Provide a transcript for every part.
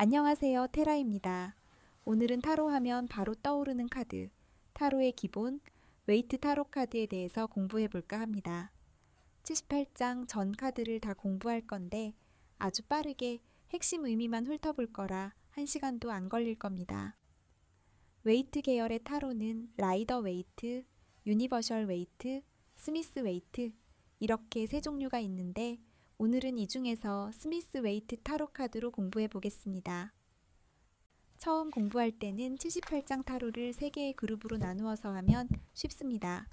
안녕하세요. 테라입니다. 오늘은 타로 하면 바로 떠오르는 카드, 타로의 기본, 웨이트 타로 카드에 대해서 공부해 볼까 합니다. 78장 전 카드를 다 공부할 건데 아주 빠르게 핵심 의미만 훑어볼 거라 1시간도 안 걸릴 겁니다. 웨이트 계열의 타로는 라이더 웨이트, 유니버셜 웨이트, 스미스 웨이트 이렇게 세 종류가 있는데 오늘은 이 중에서 스미스 웨이트 타로 카드로 공부해 보겠습니다. 처음 공부할 때는 78장 타로를 3개의 그룹으로 나누어서 하면 쉽습니다.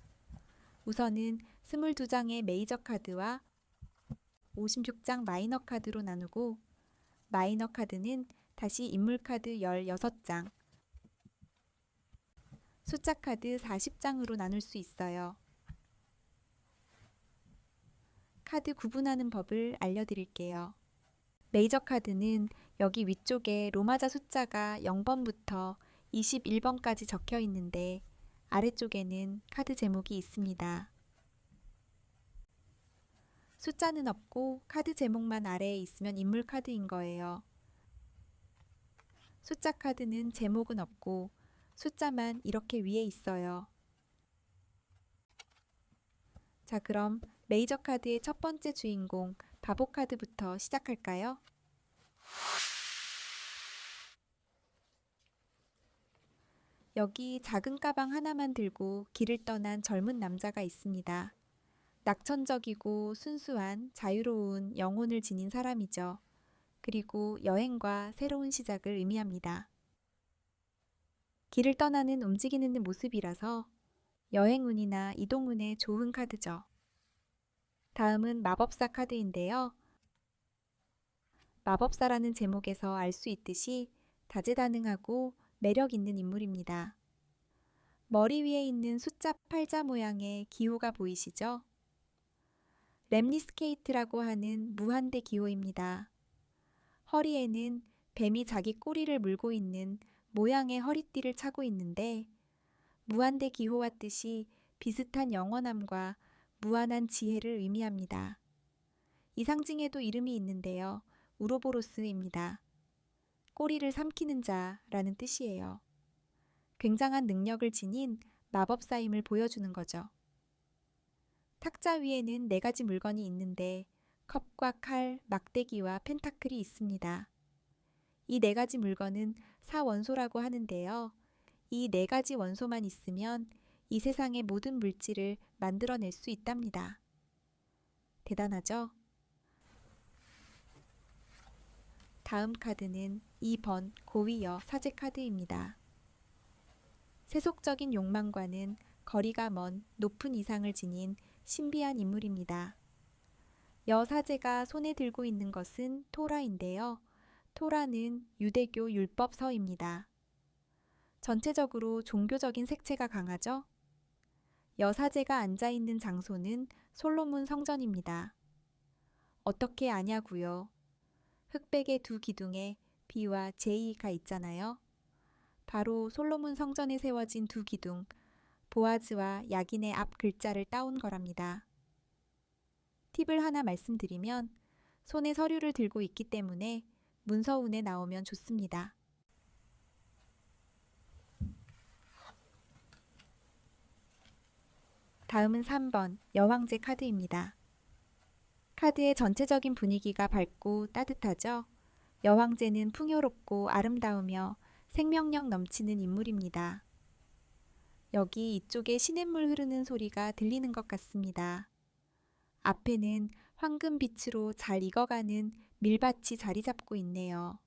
우선은 22장의 메이저 카드와 56장 마이너 카드로 나누고 마이너 카드는 다시 인물 카드 16장, 숫자 카드 40장으로 나눌 수 있어요. 카드 구분하는 법을 알려드릴게요. 메이저 카드는 여기 위쪽에 로마자 숫자가 0번부터 21번까지 적혀 있는데 아래쪽에는 카드 제목이 있습니다. 숫자는 없고 카드 제목만 아래에 있으면 인물 카드인 거예요. 숫자 카드는 제목은 없고 숫자만 이렇게 위에 있어요. 자, 그럼 메이저 카드의 첫 번째 주인공 바보 카드부터 시작할까요? 여기 작은 가방 하나만 들고 길을 떠난 젊은 남자가 있습니다. 낙천적이고 순수한 자유로운 영혼을 지닌 사람이죠. 그리고 여행과 새로운 시작을 의미합니다. 길을 떠나는 움직이는 모습이라서 여행운이나 이동운에 좋은 카드죠. 다음은 마법사 카드인데요. 마법사라는 제목에서 알 수 있듯이 다재다능하고 매력 있는 인물입니다. 머리 위에 있는 숫자 8자 모양의 기호가 보이시죠? 렘니스케이트라고 하는 무한대 기호입니다. 허리에는 뱀이 자기 꼬리를 물고 있는 모양의 허리띠를 차고 있는데 무한대 기호와 뜻이 비슷한 영원함과 무한한 지혜를 의미합니다. 이 상징에도 이름이 있는데요. 우로보로스입니다. 꼬리를 삼키는 자라는 뜻이에요. 굉장한 능력을 지닌 마법사임을 보여주는 거죠. 탁자 위에는 4가지 물건이 있는데 컵과 칼, 막대기와 펜타클이 있습니다. 이 4가지 물건은 사원소라고 하는데요. 이 4가지 원소만 있으면 이 세상의 모든 물질을 만들어낼 수 있답니다. 대단하죠? 다음 카드는 2번 고위여 사제 카드입니다. 세속적인 욕망과는 거리가 먼 높은 이상을 지닌 신비한 인물입니다. 여사제가 손에 들고 있는 것은 토라인데요. 토라는 유대교 율법서입니다. 전체적으로 종교적인 색채가 강하죠? 여사제가 앉아있는 장소는 솔로몬 성전입니다. 어떻게 아냐고요? 흑백의 2 기둥에 B와 J가 있잖아요. 바로 솔로몬 성전에 세워진 2 기둥, 보아즈와 야긴의 앞 글자를 따온 거랍니다. 팁을 하나 말씀드리면 손에 서류를 들고 있기 때문에 문서운에 나오면 좋습니다. 다음은 3번 여왕제 카드입니다. 카드의 전체적인 분위기가 밝고 따뜻하죠? 여왕제는 풍요롭고 아름다우며 생명력 넘치는 인물입니다. 여기 이쪽에 시냇물 흐르는 소리가 들리는 것 같습니다. 앞에는 황금빛으로 잘 익어가는 밀밭이 자리 잡고 있네요.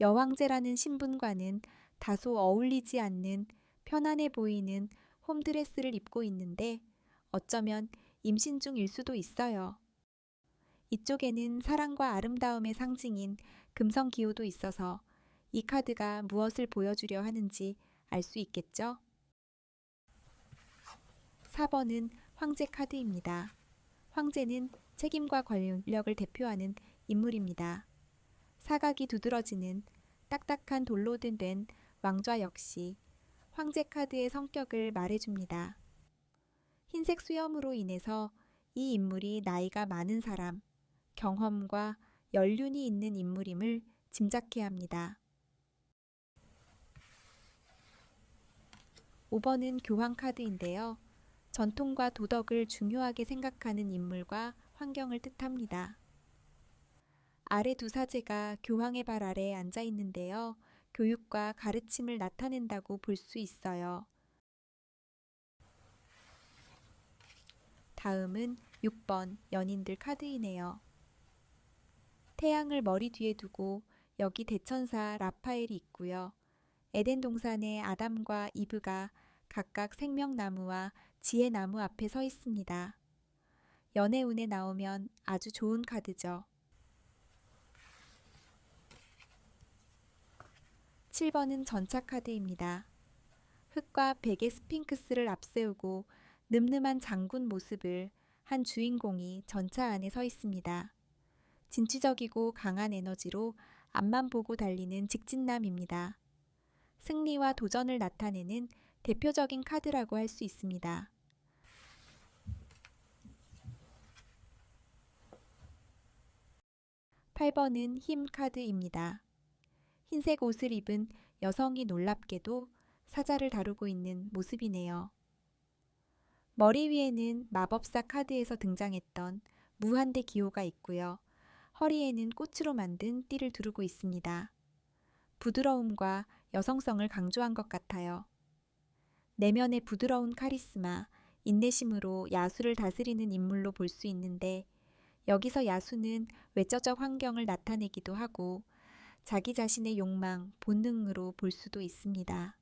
여왕제라는 신분과는 다소 어울리지 않는 편안해 보이는 홈드레스를 입고 있는데 어쩌면 임신 중일 수도 있어요. 이쪽에는 사랑과 아름다움의 상징인 금성 기호도 있어서 이 카드가 무엇을 보여주려 하는지 알 수 있겠죠? 4번은 황제 카드입니다. 황제는 책임과 권력을 대표하는 인물입니다. 사각이 두드러지는 딱딱한 돌로 된 왕좌 역시 황제 카드의 성격을 말해줍니다. 흰색 수염으로 인해서 이 인물이 나이가 많은 사람, 경험과 연륜이 있는 인물임을 짐작해야 합니다. 5번은 교황 카드인데요. 전통과 도덕을 중요하게 생각하는 인물과 환경을 뜻합니다. 아래 두 사제가 교황의 발 아래에 앉아 있는데요. 교육과 가르침을 나타낸다고 볼 수 있어요. 다음은 6번 연인들 카드이네요. 태양을 머리 뒤에 두고 여기 대천사 라파엘이 있고요. 에덴 동산의 아담과 이브가 각각 생명나무와 지혜나무 앞에 서 있습니다. 연애운에 나오면 아주 좋은 카드죠. 7번은 전차 카드입니다. 흑과 백의 스핑크스를 앞세우고 늠름한 장군 모습을 한 주인공이 전차 안에 서 있습니다. 진취적이고 강한 에너지로 앞만 보고 달리는 직진남입니다. 승리와 도전을 나타내는 대표적인 카드라고 할 수 있습니다. 8번은 힘 카드입니다. 흰색 옷을 입은 여성이 놀랍게도 사자를 다루고 있는 모습이네요. 머리 위에는 마법사 카드에서 등장했던 무한대 기호가 있고요. 허리에는 꽃으로 만든 띠를 두르고 있습니다. 부드러움과 여성성을 강조한 것 같아요. 내면의 부드러운 카리스마, 인내심으로 야수를 다스리는 인물로 볼 수 있는데 여기서 야수는 외적적 환경을 나타내기도 하고 자기 자신의 욕망, 본능으로 볼 수도 있습니다.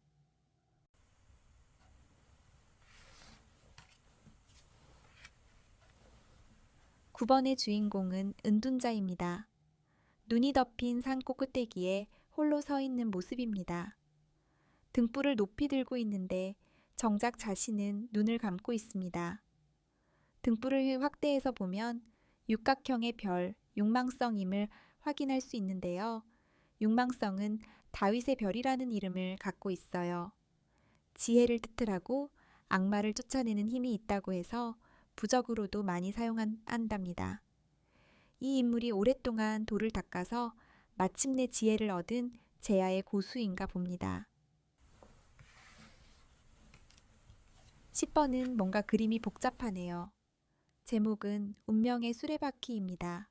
9번의 주인공은 은둔자입니다. 눈이 덮인 산 꼭대기에 홀로 서 있는 모습입니다. 등불을 높이 들고 있는데 정작 자신은 눈을 감고 있습니다. 등불을 확대해서 보면 육각형의 별, 육망성임을 확인할 수 있는데요. 육망성은 다윗의 별이라는 이름을 갖고 있어요. 지혜를 뜻하고 악마를 쫓아내는 힘이 있다고 해서 부적으로도 많이 사용한답니다. 이 인물이 오랫동안 돌을 닦아서 마침내 지혜를 얻은 제야의 고수인가 봅니다. 10번은 뭔가 그림이 복잡하네요. 제목은 운명의 수레바퀴입니다.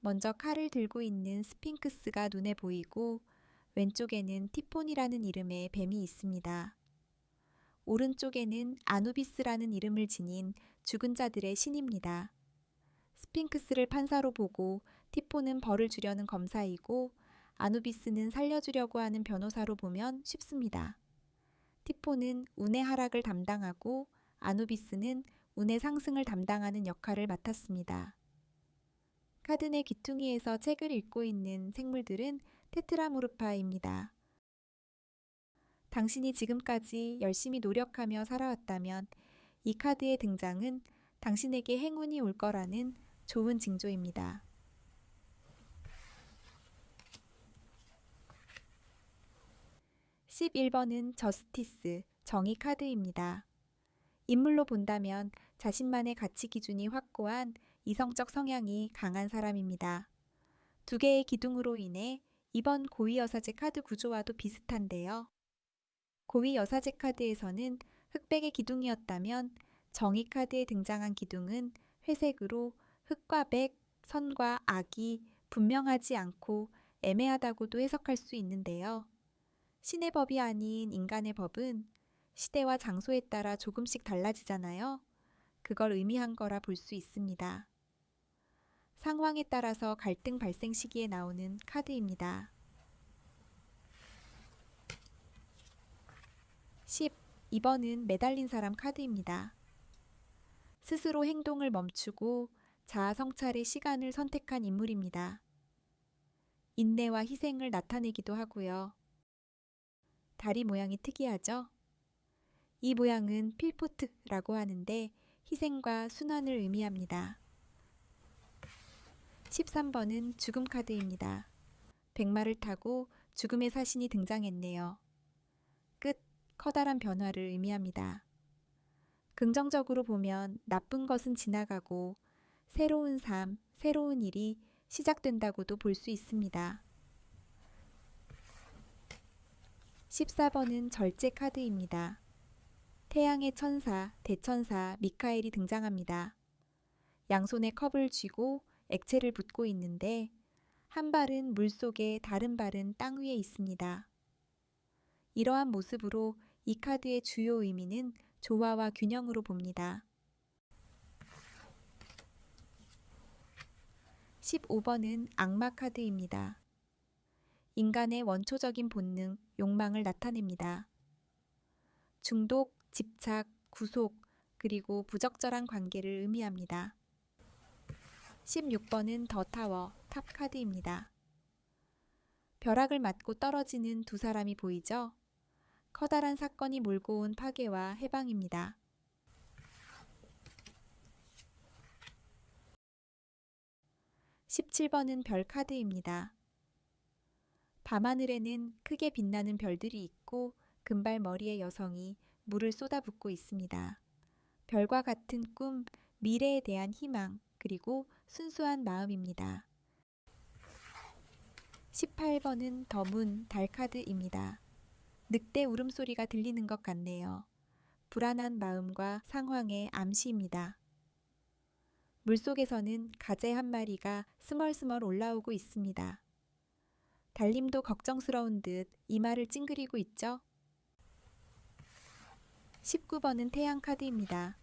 먼저 칼을 들고 있는 스핑크스가 눈에 보이고 왼쪽에는 티폰이라는 이름의 뱀이 있습니다. 오른쪽에는 아누비스라는 이름을 지닌 죽은 자들의 신입니다. 스핑크스를 판사로 보고 티폰은 벌을 주려는 검사이고 아누비스는 살려주려고 하는 변호사로 보면 쉽습니다. 티폰은 운의 하락을 담당하고 아누비스는 운의 상승을 담당하는 역할을 맡았습니다. 카드 내 귀퉁이에서 책을 읽고 있는 생물들은 테트라모르파입니다. 당신이 지금까지 열심히 노력하며 살아왔다면 이 카드의 등장은 당신에게 행운이 올 거라는 좋은 징조입니다. 11번은 저스티스, 정의 카드입니다. 인물로 본다면 자신만의 가치 기준이 확고한 이성적 성향이 강한 사람입니다. 두 개의 기둥으로 인해 이번 고위여사제 카드 구조와도 비슷한데요. 고위여사제 카드에서는 흑백의 기둥이었다면 정의 카드에 등장한 기둥은 회색으로 흑과 백, 선과 악이 분명하지 않고 애매하다고도 해석할 수 있는데요. 신의 법이 아닌 인간의 법은 시대와 장소에 따라 조금씩 달라지잖아요. 그걸 의미한 거라 볼 수 있습니다. 상황에 따라서 갈등 발생 시기에 나오는 카드입니다. 12번은 매달린 사람 카드입니다. 스스로 행동을 멈추고 자아 성찰의 시간을 선택한 인물입니다. 인내와 희생을 나타내기도 하고요. 다리 모양이 특이하죠? 이 모양은 필포트라고 하는데 희생과 순환을 의미합니다. 13번은 죽음 카드입니다. 백마를 타고 죽음의 사신이 등장했네요. 끝, 커다란 변화를 의미합니다. 긍정적으로 보면 나쁜 것은 지나가고 새로운 삶, 새로운 일이 시작된다고도 볼 수 있습니다. 14번은 절제 카드입니다. 태양의 천사, 대천사 미카엘이 등장합니다. 양손에 컵을 쥐고 액체를 붓고 있는데 한 발은 물속에 다른 발은 땅 위에 있습니다. 이러한 모습으로 이 카드의 주요 의미는 조화와 균형으로 봅니다. 15번은 악마 카드입니다. 인간의 원초적인 본능, 욕망을 나타냅니다. 중독, 집착, 구속, 그리고 부적절한 관계를 의미합니다. 16번은 더 타워, 탑 카드입니다. 벼락을 맞고 떨어지는 두 사람이 보이죠? 커다란 사건이 몰고 온 파괴와 해방입니다. 17번은 별 카드입니다. 밤하늘에는 크게 빛나는 별들이 있고 금발머리의 여성이 물을 쏟아붓고 있습니다. 별과 같은 꿈, 미래에 대한 희망, 그리고 순수한 마음입니다. 18번은 더문, 달 카드입니다. 늑대 울음소리가 들리는 것 같네요. 불안한 마음과 상황의 암시입니다. 물속에서는 가재 한 마리가 스멀스멀 올라오고 있습니다. 달님도 걱정스러운 듯 이마를 찡그리고 있죠? 19번은 태양 카드입니다.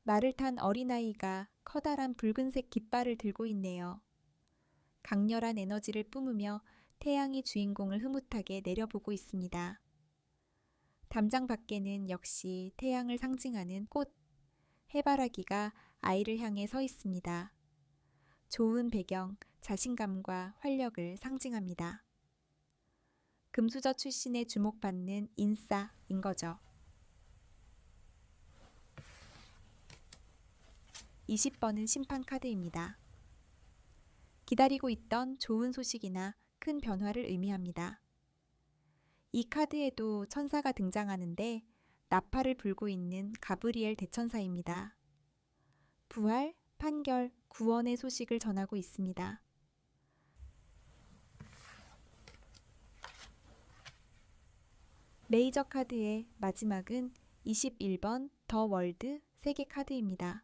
말을 탄 어린아이가 커다란 붉은색 깃발을 들고 있네요. 강렬한 에너지를 뿜으며 태양이 주인공을 흐뭇하게 내려보고 있습니다. 담장 밖에는 역시 태양을 상징하는 꽃, 해바라기가 아이를 향해 서 있습니다. 좋은 배경, 자신감과 활력을 상징합니다. 금수저 출신에 주목받는 인싸인 거죠. 20번은 심판 카드입니다. 기다리고 있던 좋은 소식이나 큰 변화를 의미합니다. 이 카드에도 천사가 등장하는데 나팔을 불고 있는 가브리엘 대천사입니다. 부활, 판결, 구원의 소식을 전하고 있습니다. 메이저 카드의 마지막은 21번 더 월드 세계 카드입니다.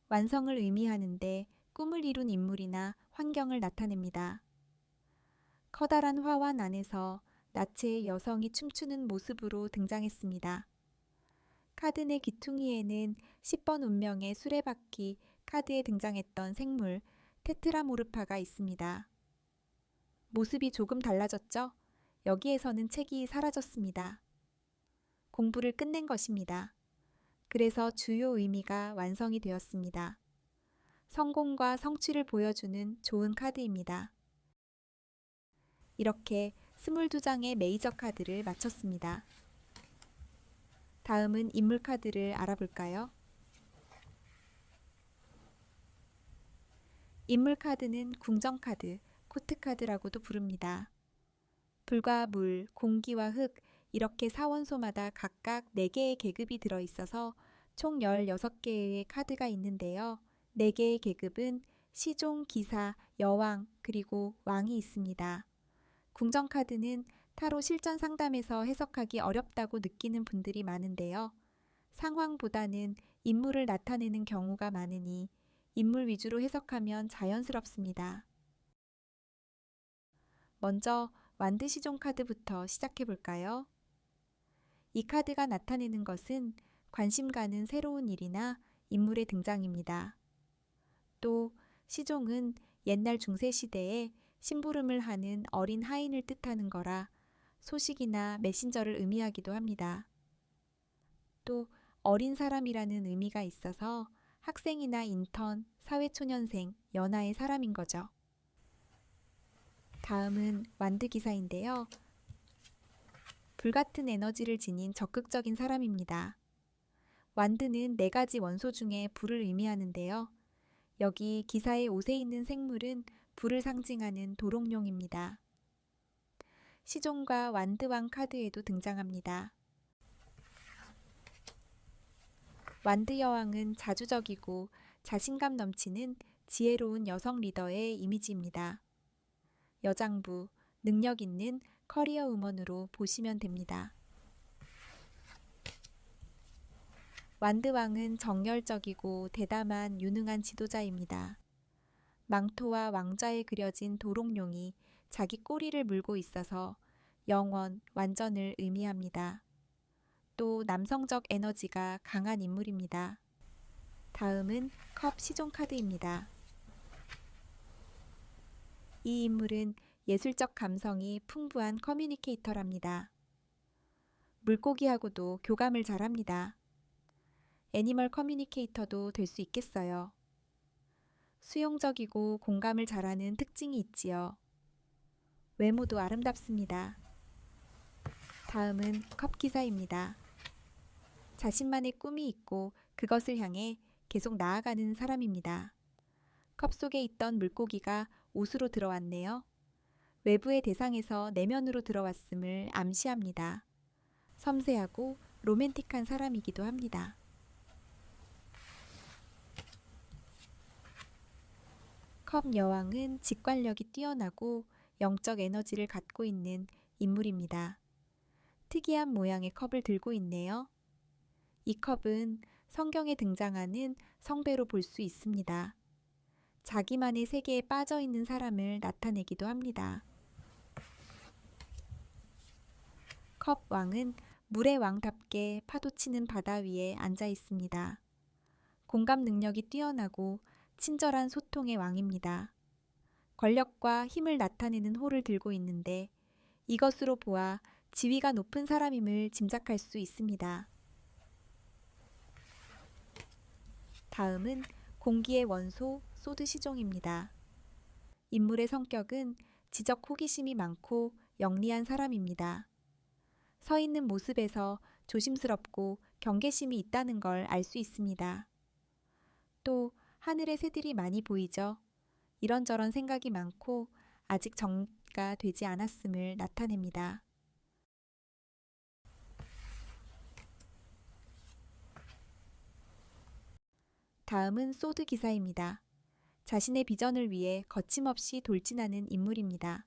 완성을 의미하는데 꿈을 이룬 인물이나 환경을 나타냅니다. 커다란 화환 안에서 나체의 여성이 춤추는 모습으로 등장했습니다. 카드 내 귀퉁이에는 10번 운명의 수레바퀴 카드에 등장했던 생물 테트라모르파가 있습니다. 모습이 조금 달라졌죠? 여기에서는 책이 사라졌습니다. 공부를 끝낸 것입니다. 그래서 주요 의미가 완성이 되었습니다. 성공과 성취를 보여주는 좋은 카드입니다. 이렇게 22장의 메이저 카드를 마쳤습니다. 다음은 인물 카드를 알아볼까요? 인물 카드는 궁정 카드, 코트 카드라고도 부릅니다. 불과 물, 공기와 흙 이렇게 사원소마다 각각 4개의 계급이 들어있어서 총 16개의 카드가 있는데요. 4개의 계급은 시종, 기사, 여왕, 그리고 왕이 있습니다. 궁정 카드는 타로 실전 상담에서 해석하기 어렵다고 느끼는 분들이 많은데요. 상황보다는 인물을 나타내는 경우가 많으니 인물 위주로 해석하면 자연스럽습니다. 먼저 완드 시종 카드부터 시작해 볼까요? 이 카드가 나타내는 것은 관심 가는 새로운 일이나 인물의 등장입니다. 또 시종은 옛날 중세시대에 심부름을 하는 어린 하인을 뜻하는 거라 소식이나 메신저를 의미하기도 합니다. 또 어린 사람이라는 의미가 있어서 학생이나 인턴, 사회초년생, 연하의 사람인 거죠. 다음은 완드 기사인데요. 불같은 에너지를 지닌 적극적인 사람입니다. 완드는 4가지 원소 중에 불을 의미하는데요. 여기 기사의 옷에 있는 생물은 불을 상징하는 도롱뇽입니다. 시종과 완드왕 카드에도 등장합니다. 완드 여왕은 자주적이고 자신감 넘치는 지혜로운 여성 리더의 이미지입니다. 여장부, 능력 있는 커리어 우먼으로 보시면 됩니다. 완드왕은 정열적이고 대담한 유능한 지도자입니다. 망토와 왕좌에 그려진 도롱뇽이 자기 꼬리를 물고 있어서 영원, 완전을 의미합니다. 또 남성적 에너지가 강한 인물입니다. 다음은 컵 시종 카드입니다. 이 인물은 예술적 감성이 풍부한 커뮤니케이터랍니다. 물고기하고도 교감을 잘합니다. 애니멀 커뮤니케이터도 될 수 있겠어요. 수용적이고 공감을 잘하는 특징이 있지요. 외모도 아름답습니다. 다음은 컵 기사입니다. 자신만의 꿈이 있고 그것을 향해 계속 나아가는 사람입니다. 컵 속에 있던 물고기가 옷으로 들어왔네요. 외부의 대상에서 내면으로 들어왔음을 암시합니다. 섬세하고 로맨틱한 사람이기도 합니다. 컵 여왕은 직관력이 뛰어나고 영적 에너지를 갖고 있는 인물입니다. 특이한 모양의 컵을 들고 있네요. 이 컵은 성경에 등장하는 성배로 볼 수 있습니다. 자기만의 세계에 빠져 있는 사람을 나타내기도 합니다. 컵 왕은 물의 왕답게 파도치는 바다 위에 앉아 있습니다. 공감 능력이 뛰어나고 친절한 소통의 왕입니다. 권력과 힘을 나타내는 호를 들고 있는데 이것으로 보아 지위가 높은 사람임을 짐작할 수 있습니다. 다음은 공기의 원소 소드 시종입니다. 인물의 성격은 지적 호기심이 많고 영리한 사람입니다. 서 있는 모습에서 조심스럽고 경계심이 있다는 걸 알 수 있습니다. 또 하늘의 새들이 많이 보이죠. 이런저런 생각이 많고 아직 정리가 되지 않았음을 나타냅니다. 다음은 소드 기사입니다. 자신의 비전을 위해 거침없이 돌진하는 인물입니다.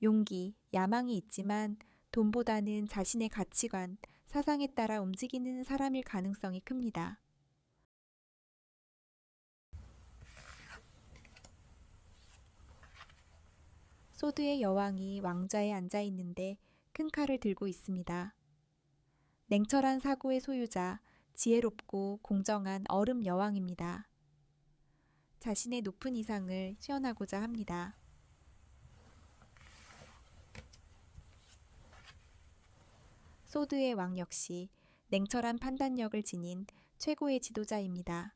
용기, 야망이 있지만 돈보다는 자신의 가치관, 사상에 따라 움직이는 사람일 가능성이 큽니다. 소드의 여왕이 왕좌에 앉아 있는데 큰 칼을 들고 있습니다. 냉철한 사고의 소유자, 지혜롭고 공정한 얼음 여왕입니다. 자신의 높은 이상을 시현하고자 합니다. 소드의 왕 역시 냉철한 판단력을 지닌 최고의 지도자입니다.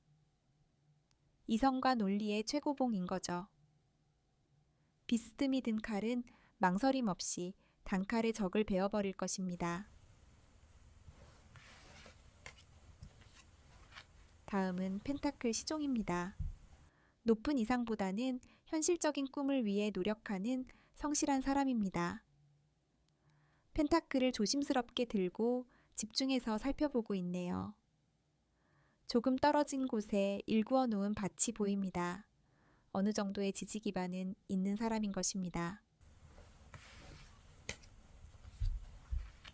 이성과 논리의 최고봉인 거죠. 비스듬히 든 칼은 망설임 없이 단칼에 적을 베어버릴 것입니다. 다음은 펜타클 시종입니다. 높은 이상보다는 현실적인 꿈을 위해 노력하는 성실한 사람입니다. 펜타클을 조심스럽게 들고 집중해서 살펴보고 있네요. 조금 떨어진 곳에 일구어 놓은 밭이 보입니다. 어느 정도의 지지 기반은 있는 사람인 것입니다.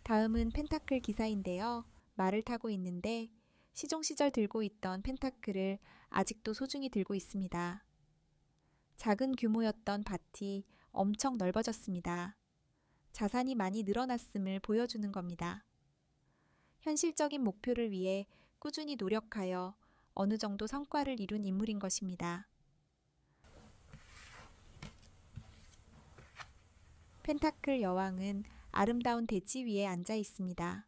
다음은 펜타클 기사인데요. 말을 타고 있는데 시종 시절 들고 있던 펜타클을 아직도 소중히 들고 있습니다. 작은 규모였던 밭이 엄청 넓어졌습니다. 자산이 많이 늘어났음을 보여주는 겁니다. 현실적인 목표를 위해 꾸준히 노력하여 어느 정도 성과를 이룬 인물인 것입니다. 펜타클 여왕은 아름다운 대지 위에 앉아 있습니다.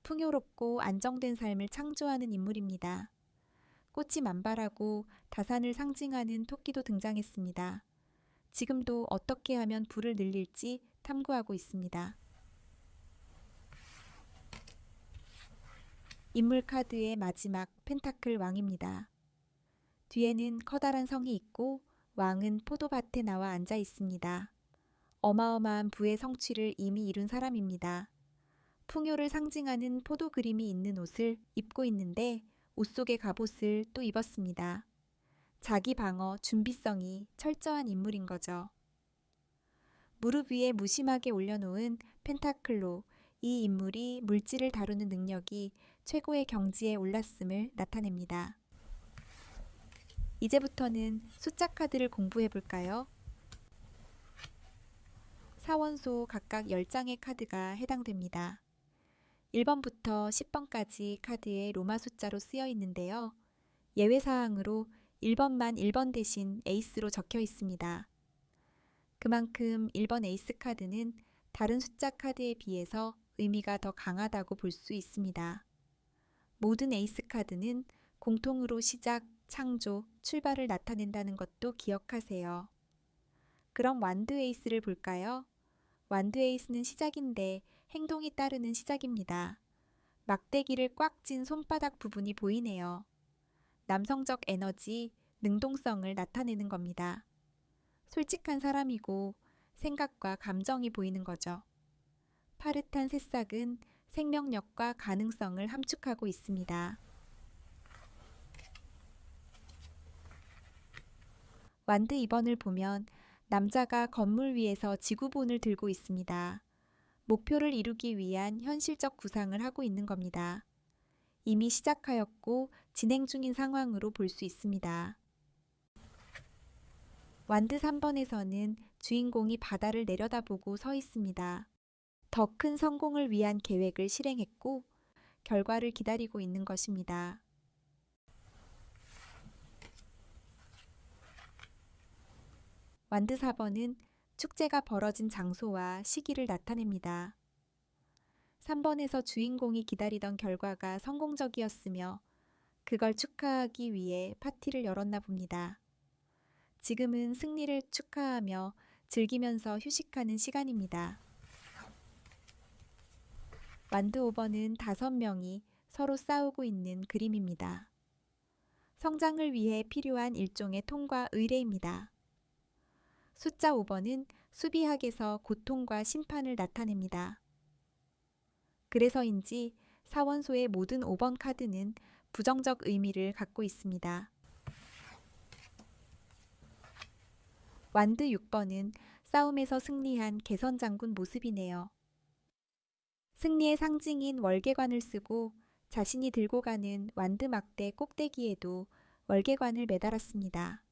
풍요롭고 안정된 삶을 창조하는 인물입니다. 꽃이 만발하고 다산을 상징하는 토끼도 등장했습니다. 지금도 어떻게 하면 부를 늘릴지 탐구하고 있습니다. 인물 카드의 마지막 펜타클 왕입니다. 뒤에는 커다란 성이 있고 왕은 포도밭에 나와 앉아 있습니다. 어마어마한 부의 성취를 이미 이룬 사람입니다. 풍요를 상징하는 포도 그림이 있는 옷을 입고 있는데 옷 속의 갑옷을 또 입었습니다. 자기 방어, 준비성이 철저한 인물인 거죠. 무릎 위에 무심하게 올려놓은 펜타클로, 이 인물이 물질을 다루는 능력이 최고의 경지에 올랐음을 나타냅니다. 이제부터는 숫자 카드를 공부해 볼까요? 사원소 각각 10장의 카드가 해당됩니다. 1번부터 10번까지 카드에 로마 숫자로 쓰여 있는데요. 예외사항으로 1번만 1번 대신 에이스로 적혀 있습니다. 그만큼 1번 에이스 카드는 다른 숫자 카드에 비해서 의미가 더 강하다고 볼 수 있습니다. 모든 에이스 카드는 공통으로 시작, 창조, 출발을 나타낸다는 것도 기억하세요. 그럼 완드 에이스를 볼까요? 완드 에이스는 시작인데 행동이 따르는 시작입니다. 막대기를 꽉 쥔 손바닥 부분이 보이네요. 남성적 에너지, 능동성을 나타내는 겁니다. 솔직한 사람이고 생각과 감정이 보이는 거죠. 파릇한 새싹은 생명력과 가능성을 함축하고 있습니다. 완드 2번을 보면 남자가 건물 위에서 지구본을 들고 있습니다. 목표를 이루기 위한 현실적 구상을 하고 있는 겁니다. 이미 시작하였고 진행 중인 상황으로 볼 수 있습니다. 완드 3번에서는 주인공이 바다를 내려다보고 서 있습니다. 더 큰 성공을 위한 계획을 실행했고 결과를 기다리고 있는 것입니다. 완드 4번은 축제가 벌어진 장소와 시기를 나타냅니다. 3번에서 주인공이 기다리던 결과가 성공적이었으며 그걸 축하하기 위해 파티를 열었나 봅니다. 지금은 승리를 축하하며 즐기면서 휴식하는 시간입니다. 완드 5번은 5명이 서로 싸우고 있는 그림입니다. 성장을 위해 필요한 일종의 통과 의례입니다. 숫자 5번은 수비학에서 고통과 심판을 나타냅니다. 그래서인지 사원소의 모든 5번 카드는 부정적 의미를 갖고 있습니다. 완드 6번은 싸움에서 승리한 개선장군 모습이네요. 승리의 상징인 월계관을 쓰고 자신이 들고 가는 완드 막대 꼭대기에도 월계관을 매달았습니다.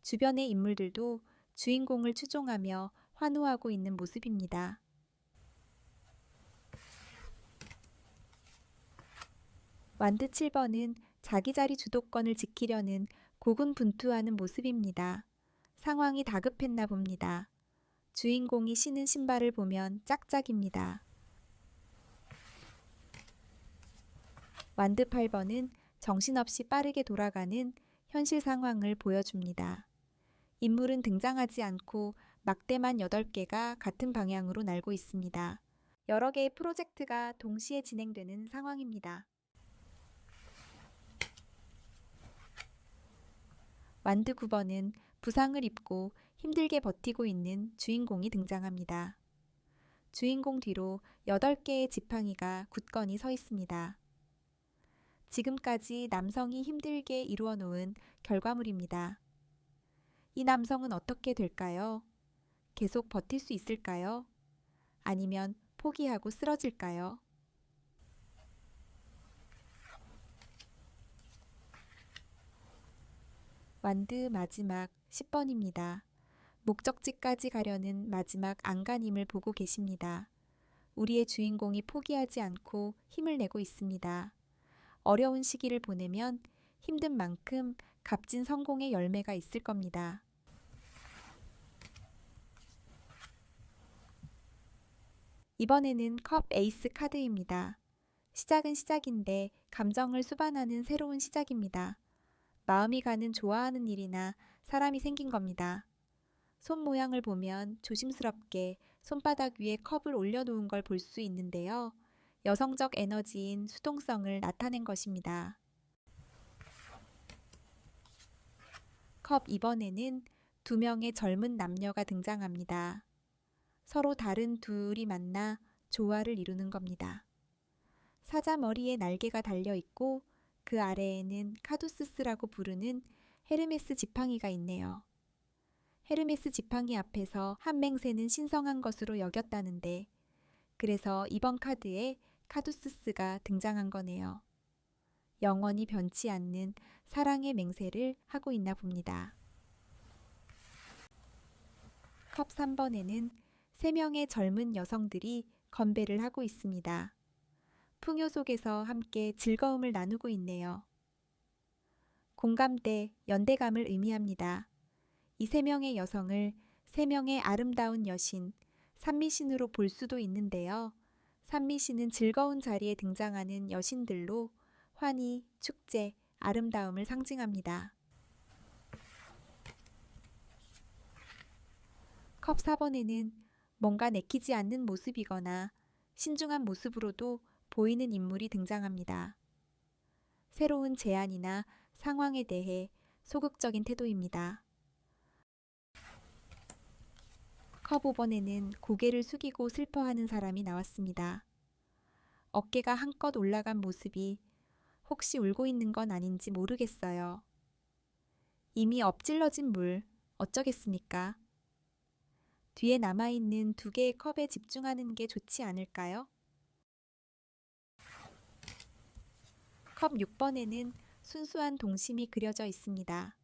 주변의 인물들도 주인공을 추종하며 환호하고 있는 모습입니다. 완드 7번은 자기 자리 주도권을 지키려는 고군분투하는 모습입니다. 상황이 다급했나 봅니다. 주인공이 신은 신발을 보면 짝짝입니다. 완드 8번은 정신없이 빠르게 돌아가는 현실 상황을 보여줍니다. 인물은 등장하지 않고 막대만 8개가 같은 방향으로 날고 있습니다. 여러 개의 프로젝트가 동시에 진행되는 상황입니다. 완드 9번은 부상을 입고 힘들게 버티고 있는 주인공이 등장합니다. 주인공 뒤로 8개의 지팡이가 굳건히 서 있습니다. 지금까지 남성이 힘들게 이루어 놓은 결과물입니다. 이 남성은 어떻게 될까요? 계속 버틸 수 있을까요? 아니면 포기하고 쓰러질까요? 완드 마지막 10번입니다. 목적지까지 가려는 마지막 안간힘을 보고 계십니다. 우리의 주인공이 포기하지 않고 힘을 내고 있습니다. 어려운 시기를 보내면 힘든 만큼 값진 성공의 열매가 있을 겁니다. 이번에는 컵 에이스 카드입니다. 시작은 시작인데 감정을 수반하는 새로운 시작입니다. 마음이 가는 좋아하는 일이나 사람이 생긴 겁니다. 손 모양을 보면 조심스럽게 손바닥 위에 컵을 올려놓은 걸 볼 수 있는데요. 여성적 에너지인 수동성을 나타낸 것입니다. 컵 2번에는 2명의 젊은 남녀가 등장합니다. 서로 다른 둘이 만나 조화를 이루는 겁니다. 사자 머리에 날개가 달려 있고 그 아래에는 카두스스라고 부르는 헤르메스 지팡이가 있네요. 헤르메스 지팡이 앞에서 한 맹세는 신성한 것으로 여겼다는데 그래서 이번 카드에 카두스스가 등장한 거네요. 영원히 변치 않는 사랑의 맹세를 하고 있나 봅니다. 컵 3번에는 3명의 젊은 여성들이 건배를 하고 있습니다. 풍요 속에서 함께 즐거움을 나누고 있네요. 공감대, 연대감을 의미합니다. 이 3명의 여성을 3명의 아름다운 여신, 산미신으로 볼 수도 있는데요. 산미신은 즐거운 자리에 등장하는 여신들로 환희, 축제, 아름다움을 상징합니다. 컵 4번에는 뭔가 내키지 않는 모습이거나 신중한 모습으로도 보이는 인물이 등장합니다. 새로운 제안이나 상황에 대해 소극적인 태도입니다. 컵 5번에는 고개를 숙이고 슬퍼하는 사람이 나왔습니다. 어깨가 한껏 올라간 모습이 혹시 울고 있는 건 아닌지 모르겠어요. 이미 엎질러진 물 어쩌겠습니까? 뒤에 남아있는 2개의 컵에 집중하는 게 좋지 않을까요? 컵 6번에는 순수한 동심이 그려져 있습니다.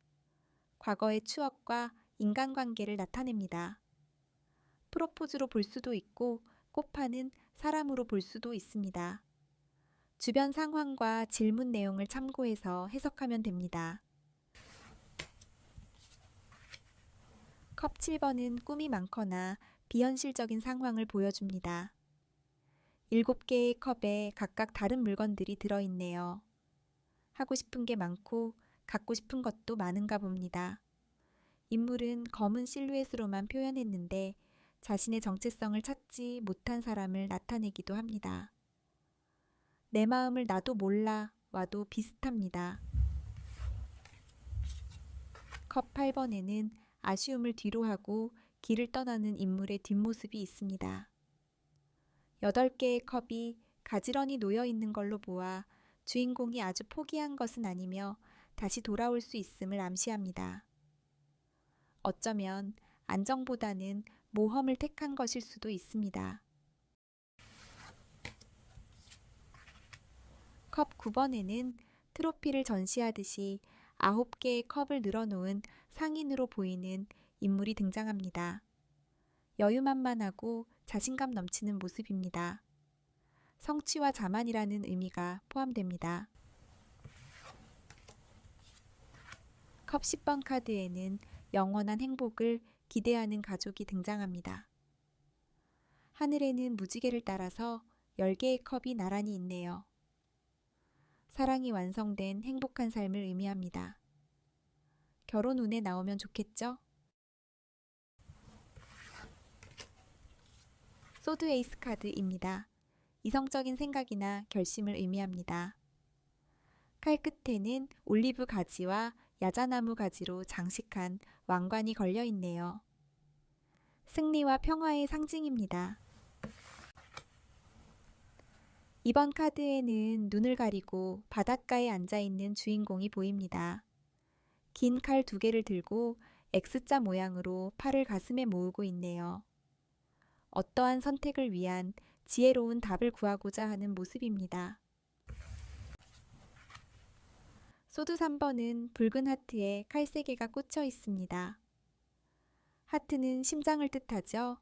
과거의 추억과 인간관계를 나타냅니다. 프로포즈로 볼 수도 있고 꽃파는 사람으로 볼 수도 있습니다. 주변 상황과 질문 내용을 참고해서 해석하면 됩니다. 컵 7번은 꿈이 많거나 비현실적인 상황을 보여줍니다. 7개의 컵에 각각 다른 물건들이 들어있네요. 하고 싶은 게 많고 갖고 싶은 것도 많은가 봅니다. 인물은 검은 실루엣으로만 표현했는데 자신의 정체성을 찾지 못한 사람을 나타내기도 합니다. 내 마음을 나도 몰라 와도 비슷합니다. 컵 8번에는 아쉬움을 뒤로하고 길을 떠나는 인물의 뒷모습이 있습니다. 8개의 컵이 가지런히 놓여 있는 걸로 보아 주인공이 아주 포기한 것은 아니며 다시 돌아올 수 있음을 암시합니다. 어쩌면 안정보다는 모험을 택한 것일 수도 있습니다. 컵 9번에는 트로피를 전시하듯이 9개의 컵을 늘어놓은 상인으로 보이는 인물이 등장합니다. 여유만만하고 자신감 넘치는 모습입니다. 성취와 자만이라는 의미가 포함됩니다. 컵 10번 카드에는 영원한 행복을 기대하는 가족이 등장합니다. 하늘에는 무지개를 따라서 10개의 컵이 나란히 있네요. 사랑이 완성된 행복한 삶을 의미합니다. 결혼 운에 나오면 좋겠죠? 소드 에이스 카드입니다. 이성적인 생각이나 결심을 의미합니다. 칼 끝에는 올리브 가지와 야자나무 가지로 장식한 왕관이 걸려 있네요. 승리와 평화의 상징입니다. 이번 카드에는 눈을 가리고 바닷가에 앉아있는 주인공이 보입니다. 긴 칼 2개를 들고 X자 모양으로 팔을 가슴에 모으고 있네요. 어떠한 선택을 위한 지혜로운 답을 구하고자 하는 모습입니다. 소드 3번은 붉은 하트에 칼 3개가 꽂혀 있습니다. 하트는 심장을 뜻하죠.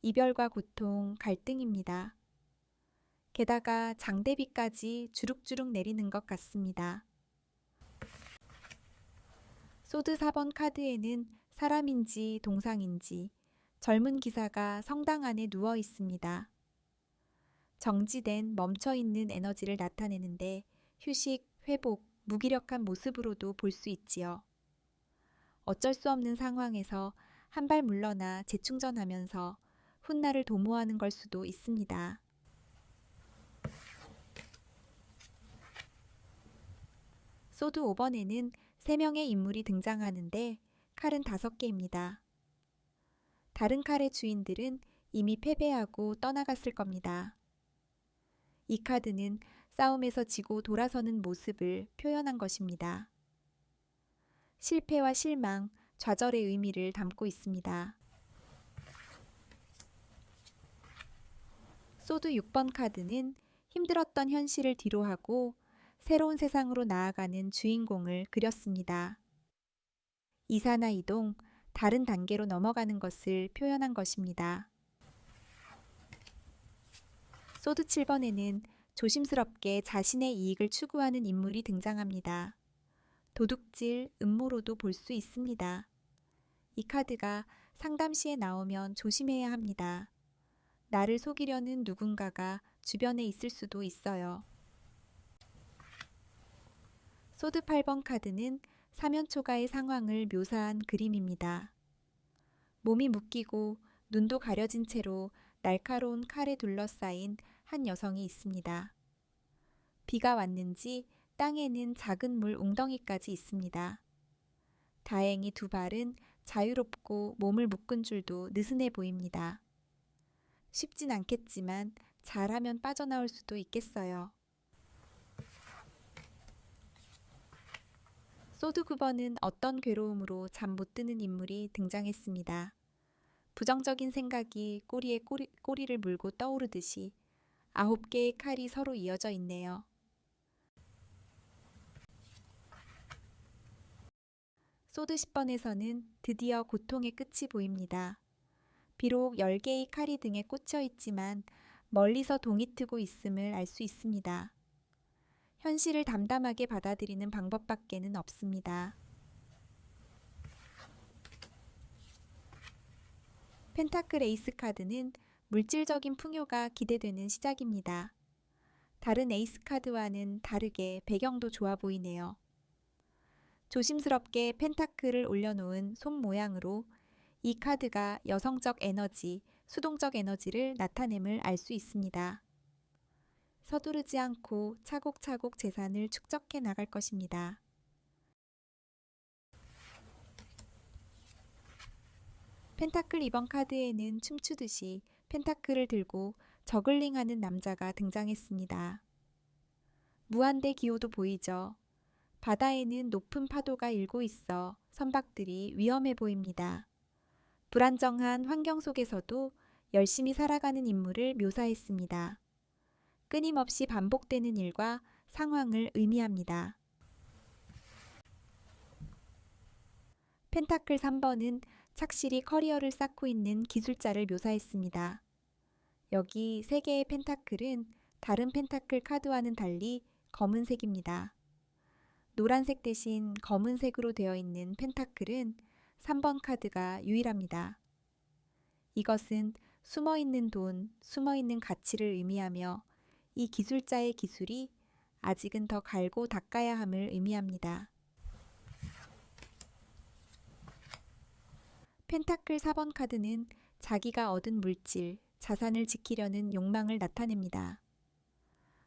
이별과 고통, 갈등입니다. 게다가 장대비까지 주룩주룩 내리는 것 같습니다. 소드 4번 카드에는 사람인지 동상인지 젊은 기사가 성당 안에 누워 있습니다. 정지된 멈춰있는 에너지를 나타내는데 휴식, 회복, 무기력한 모습으로도 볼 수 있지요. 어쩔 수 없는 상황에서 한 발 물러나 재충전하면서 훗날을 도모하는 걸 수도 있습니다. 소드 5번에는 3명의 인물이 등장하는데 칼은 5개입니다. 다른 칼의 주인들은 이미 패배하고 떠나갔을 겁니다. 이 카드는 싸움에서 지고 돌아서는 모습을 표현한 것입니다. 실패와 실망, 좌절의 의미를 담고 있습니다. 소드 6번 카드는 힘들었던 현실을 뒤로하고 새로운 세상으로 나아가는 주인공을 그렸습니다. 이사나 이동, 다른 단계로 넘어가는 것을 표현한 것입니다. 소드 7번에는 조심스럽게 자신의 이익을 추구하는 인물이 등장합니다. 도둑질, 음모로도 볼 수 있습니다. 이 카드가 상담 시에 나오면 조심해야 합니다. 나를 속이려는 누군가가 주변에 있을 수도 있어요. 소드 8번 카드는 사면초가의 상황을 묘사한 그림입니다. 몸이 묶이고 눈도 가려진 채로 날카로운 칼에 둘러싸인 한 여성이 있습니다. 비가 왔는지 땅에는 작은 물 웅덩이까지 있습니다. 다행히 두 발은 자유롭고 몸을 묶은 줄도 느슨해 보입니다. 쉽진 않겠지만 잘하면 빠져나올 수도 있겠어요. 소드 9번은 어떤 괴로움으로 잠 못 드는 인물이 등장했습니다. 부정적인 생각이 꼬리를 물고 떠오르듯이 9개의 칼이 서로 이어져 있네요. 소드 10번에서는 드디어 고통의 끝이 보입니다. 비록 10개의 칼이 등에 꽂혀 있지만 멀리서 동이 트고 있음을 알 수 있습니다. 현실을 담담하게 받아들이는 방법밖에는 없습니다. 펜타클 에이스 카드는 물질적인 풍요가 기대되는 시작입니다. 다른 에이스 카드와는 다르게 배경도 좋아 보이네요. 조심스럽게 펜타클을 올려놓은 손 모양으로 이 카드가 여성적 에너지, 수동적 에너지를 나타냄을 알 수 있습니다. 서두르지 않고 차곡차곡 재산을 축적해 나갈 것입니다. 펜타클 2번 카드에는 춤추듯이 펜타클을 들고 저글링하는 남자가 등장했습니다. 무한대 기호도 보이죠. 바다에는 높은 파도가 일고 있어 선박들이 위험해 보입니다. 불안정한 환경 속에서도 열심히 살아가는 인물을 묘사했습니다. 끊임없이 반복되는 일과 상황을 의미합니다. 펜타클 3번은 착실히 커리어를 쌓고 있는 기술자를 묘사했습니다. 여기 3개의 펜타클은 다른 펜타클 카드와는 달리 검은색입니다. 노란색 대신 검은색으로 되어 있는 펜타클은 3번 카드가 유일합니다. 이것은 숨어있는 돈, 숨어있는 가치를 의미하며 이 기술자의 기술이 아직은 더 갈고 닦아야 함을 의미합니다. 펜타클 4번 카드는 자기가 얻은 물질, 자산을 지키려는 욕망을 나타냅니다.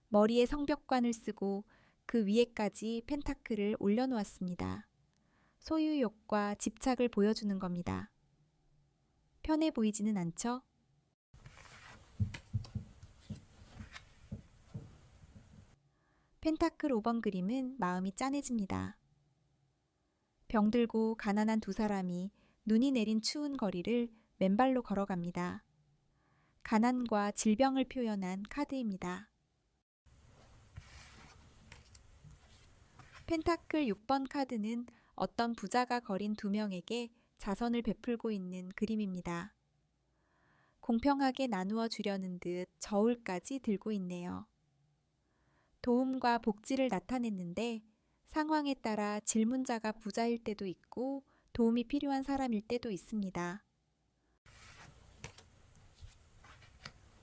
머리에 성벽관을 쓰고 그 위에까지 펜타클을 올려놓았습니다. 소유욕과 집착을 보여주는 겁니다. 편해 보이지는 않죠? 펜타클 5번 그림은 마음이 짠해집니다. 병들고 가난한 두 사람이 눈이 내린 추운 거리를 맨발로 걸어갑니다. 가난과 질병을 표현한 카드입니다. 펜타클 6번 카드는 어떤 부자가 거린 두 명에게 자선을 베풀고 있는 그림입니다. 공평하게 나누어 주려는 듯 저울까지 들고 있네요. 도움과 복지를 나타냈는데 상황에 따라 질문자가 부자일 때도 있고 도움이 필요한 사람일 때도 있습니다.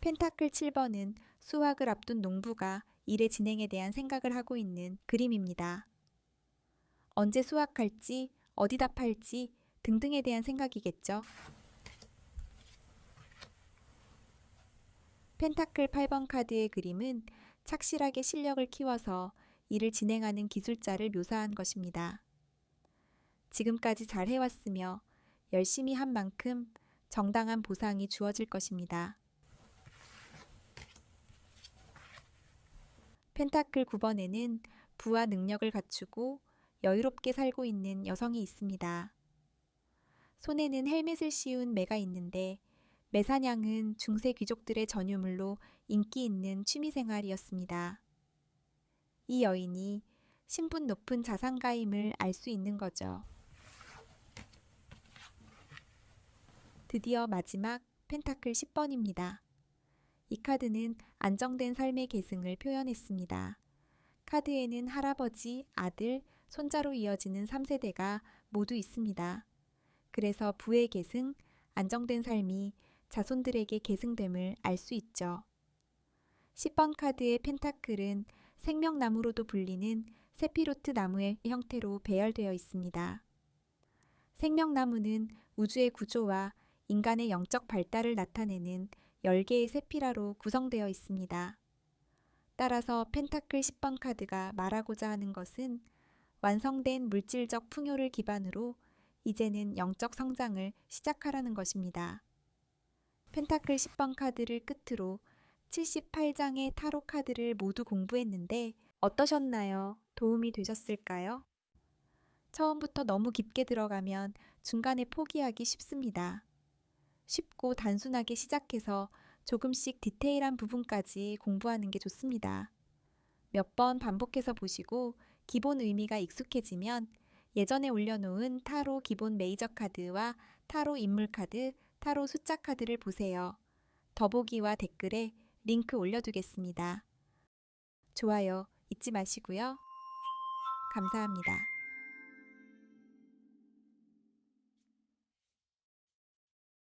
펜타클 7번은 수확을 앞둔 농부가 일의 진행에 대한 생각을 하고 있는 그림입니다. 언제 수확할지, 어디다 팔지 등등에 대한 생각이겠죠. 펜타클 8번 카드의 그림은 착실하게 실력을 키워서 일을 진행하는 기술자를 묘사한 것입니다. 지금까지 잘 해왔으며 열심히 한 만큼 정당한 보상이 주어질 것입니다. 펜타클 9번에는 부와 능력을 갖추고 여유롭게 살고 있는 여성이 있습니다. 손에는 헬멧을 씌운 매가 있는데 매사냥은 중세 귀족들의 전유물로 인기 있는 취미생활이었습니다. 이 여인이 신분 높은 자산가임을 알 수 있는 거죠. 드디어 마지막 펜타클 10번입니다. 이 카드는 안정된 삶의 계승을 표현했습니다. 카드에는 할아버지, 아들, 손자로 이어지는 3세대가 모두 있습니다. 그래서 부의 계승, 안정된 삶이 자손들에게 계승됨을 알 수 있죠. 10번 카드의 펜타클은 생명나무로도 불리는 세피로트 나무의 형태로 배열되어 있습니다. 생명나무는 우주의 구조와 인간의 영적 발달을 나타내는 10개의 세피라로 구성되어 있습니다. 따라서 펜타클 10번 카드가 말하고자 하는 것은 완성된 물질적 풍요를 기반으로 이제는 영적 성장을 시작하라는 것입니다. 펜타클 10번 카드를 끝으로 78장의 타로 카드를 모두 공부했는데 어떠셨나요? 도움이 되셨을까요? 처음부터 너무 깊게 들어가면 중간에 포기하기 쉽습니다. 쉽고 단순하게 시작해서 조금씩 디테일한 부분까지 공부하는 게 좋습니다. 몇 번 반복해서 보시고 기본 의미가 익숙해지면 예전에 올려놓은 타로 기본 메이저 카드와 타로 인물 카드, 타로 숫자 카드를 보세요. 더보기와 댓글에 링크 올려두겠습니다. 좋아요 잊지 마시고요. 감사합니다.